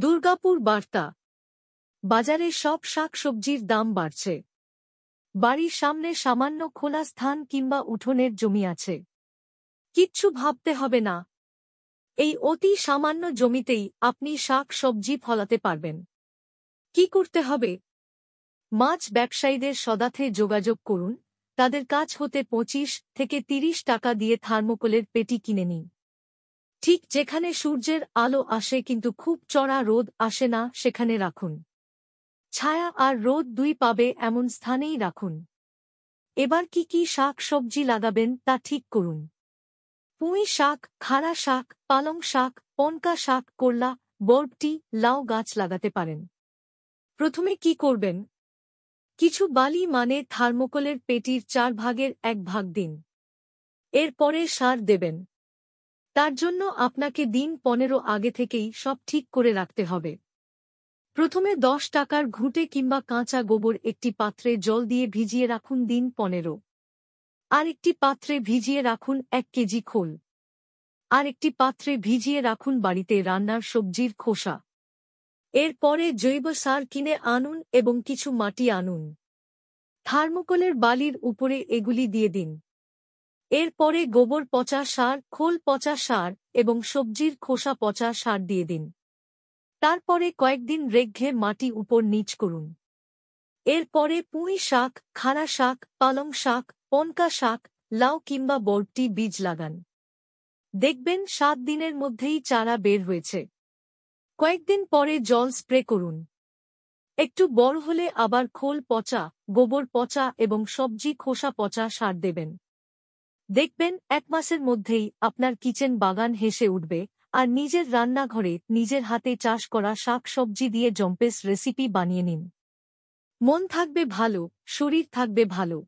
দুর্গাপুর বার্তা। বাজারে সব শাকসবজির দাম বাড়ছে। বাড়ির সামনে সামান্য খোলা স্থান কিংবা উঠোনের জমি আছে, কিচ্ছু ভাবতে হবে না। এই অতি সামান্য জমিতেই আপনি শাক সবজি ফলাতে পারবেন। কি করতে হবে? মাছ ব্যবসায়ীদের সাথে যোগাযোগ করুন। তাদের কাছ হতে 25 থেকে 30 টাকা দিয়ে থার্মোকলের পেটি কিনে নিন। ঠিক যেখানে সূর্যের আলো আসে কিন্তু খুব চড়া রোদ আসে না, সেখানে রাখুন। ছায়া আর রোদ দুই পাবে এমন স্থানেই রাখুন। এবার কি শাক সবজি লাগাবেন তা ঠিক করুন। পুঁই শাক, খাড়া শাক, পালং শাক, পনকা শাক, করলা, বরবটি, লাউ গাছ লাগাতে পারেন। প্রথমে কি করবেন? কিছু বালি মানে থার্মোকলের পেটির 4 ভাগের 1 ভাগ দিন। এরপরে সার দেবেন। তার জন্য আপনাকে দিন 15 আগে থেকেই সব ঠিক করে রাখতে হবে। প্রথমে 10 টাকার ঘুঁটে কিংবা কাঁচা গোবর একটি পাত্রে জল দিয়ে ভিজিয়ে রাখুন দিন 15। আর একটি পাত্রে ভিজিয়ে রাখুন 1 কেজি খোল। আর একটি পাত্রে ভিজিয়ে রাখুন বাড়িতে রান্নার সবজির খোসা। এরপরে জৈব সার কিনে আনুন এবং কিছু মাটি আনুন। থার্মোকলের বালির উপরে এগুলি দিয়ে দিন। এরপরে গোবর পচা সার, খোল পচা সার এবং সবজির খোসা পচা সার দিয়ে দিন। তারপরে কয়েকদিন রেখে মাটি উপর নিচ করুন। এরপরে পুঁই শাক, খাড়া শাক, পালং শাক, পনকা শাক, লাউ কিংবা বরবটি বীজ লাগান। দেখবেন 7 দিনের মধ্যেই চারা বের হয়েছে। কয়েকদিন পরে জল স্প্রে করুন। একটু বড় হলে আবার খোল পচা, গোবর পচা এবং সবজি খোসা পচা সার দেবেন। দেখবেন 1 মাসের মধ্যেই আপনার কিচেন বাগান হেসে উঠবে। আর নিজের রান্নাঘরে নিজের হাতে চাষ করা শাক সবজি দিয়ে জম্পেস রেসিপি বানিয়ে নিন। মন থাকবে ভালো, শরীর থাকবে ভালো।